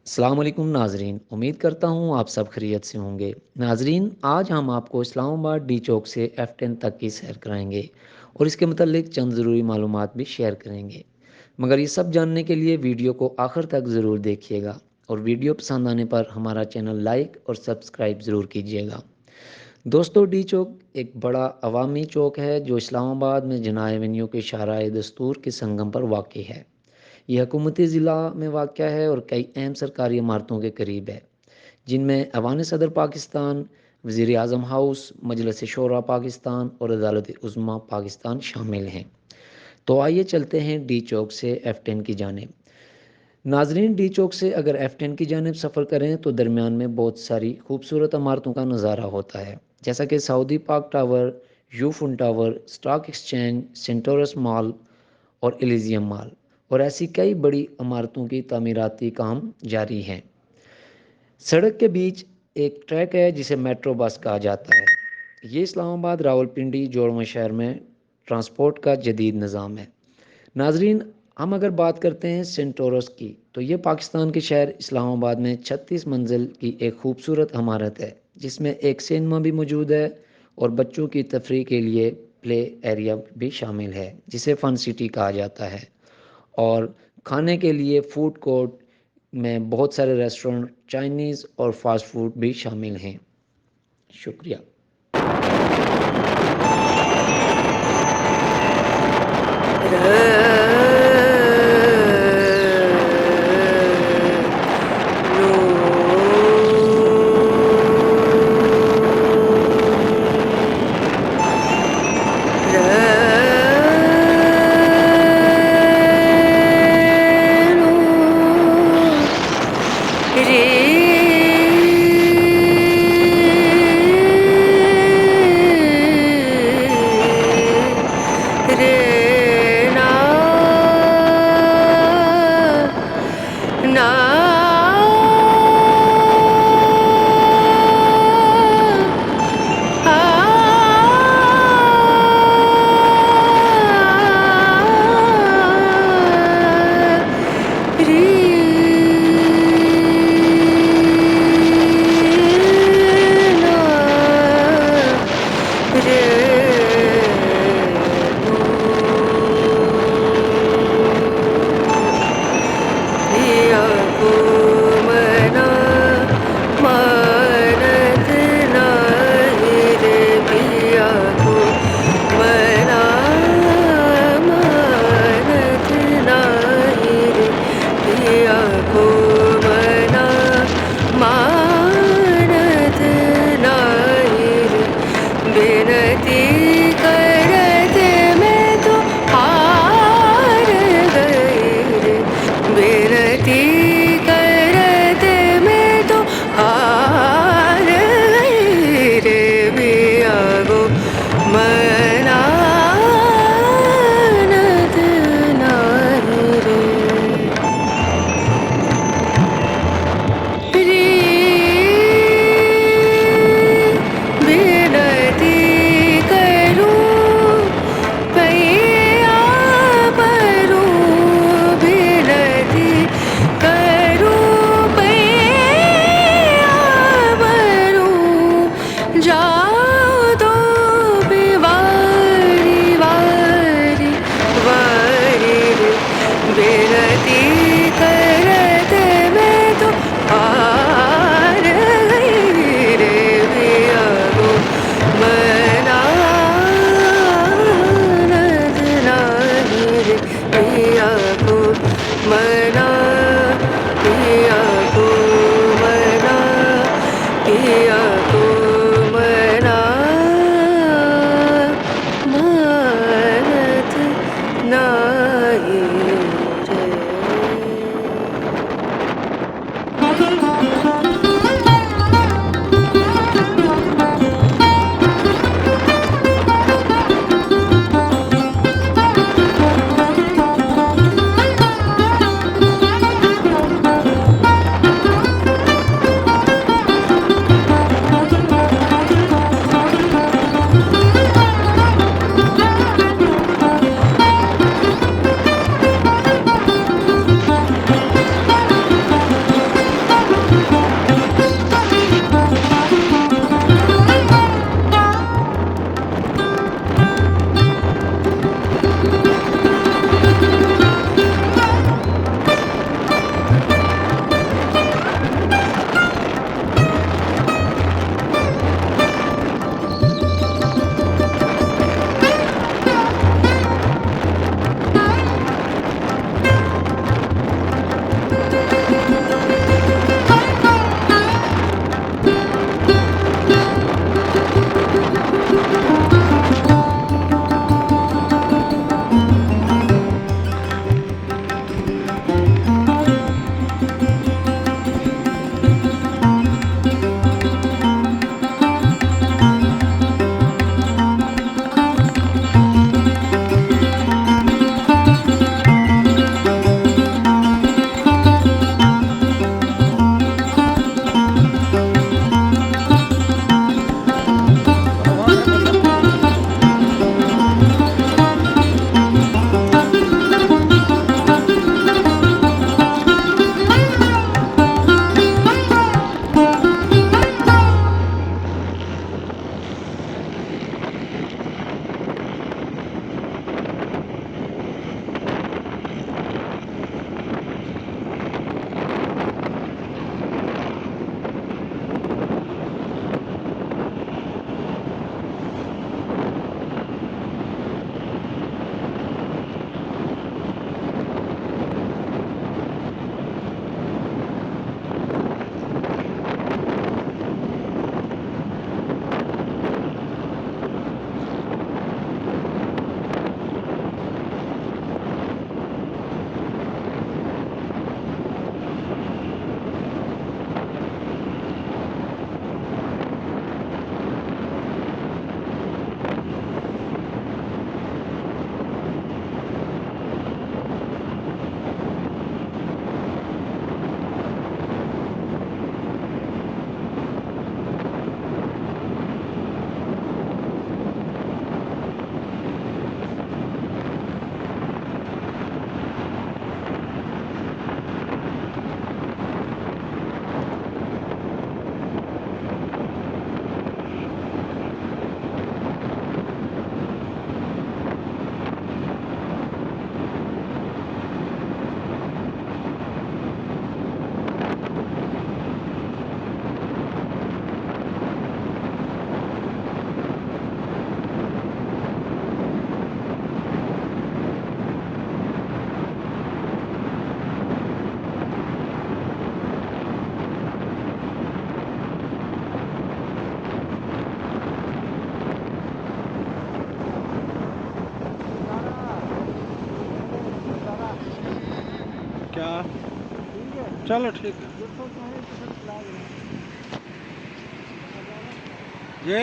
अस्सलाम वालेकुम नाजरीन, उम्मीद करता हूँ आप सब खैरियत से होंगे। नाजरीन, आज हम आपको इस्लामाबाद डी चौक से F10 तक की सैर कराएंगे और इसके मतलब चंद ज़रूरी मालूमात भी शेयर करेंगे। मगर ये सब जानने के लिए वीडियो को आखिर तक ज़रूर देखिएगा और वीडियो पसंद आने पर हमारा चैनल लाइक और सब्सक्राइब ज़रूर कीजिएगा। दोस्तों, डी चौक एक बड़ा अवामी चौक है जो इस्लामाबाद में जिना एवेन्यू के शाहराह दस्तूर के संगम पर वाक़ है। यह हुकूमती ज़िला में वाक़या है और कई अहम सरकारी इमारतों के करीब है, जिनमें ऐवान सदर पाकिस्तान, वज़ीर आज़म हाउस, मजलिस शूरा पाकिस्तान और अदालत उज़्मा पाकिस्तान शामिल हैं। तो आइए चलते हैं डी चौक से F10 की जानिब। नाजरीन, डी चौक से अगर F10 की जानिब सफ़र करें तो दरमियान में बहुत सारी खूबसूरत इमारतों का नज़ारा होता है, जैसा कि सऊदी पार्क टावर, यूफुन टावर, स्टॉक एक्सचेंज, सेंटोरस मॉल और एलिजियम मॉल और ऐसी कई बड़ी इमारतों की तामीराती काम जारी हैं। सड़क के बीच एक ट्रैक है जिसे मेट्रो बस कहा जाता है। ये इस्लामाबाद, रावलपिंडी, जोड़वा शहर में ट्रांसपोर्ट का जदीद निज़ाम है। नाजरीन, हम अगर बात करते हैं सेंटोरस की, तो ये पाकिस्तान के शहर इस्लामाबाद में 36 मंजिल की एक खूबसूरत इमारत है, जिसमें एक सिनेमा भी मौजूद है और बच्चों की तफरीह के लिए प्ले एरिया भी शामिल है, जिसे फ़न सिटी कहा जाता है। और खाने के लिए फूड कोर्ट में बहुत सारे रेस्टोरेंट, चाइनीज़ और फास्ट फूड भी शामिल हैं। शुक्रिया। चलो ठीक है। ये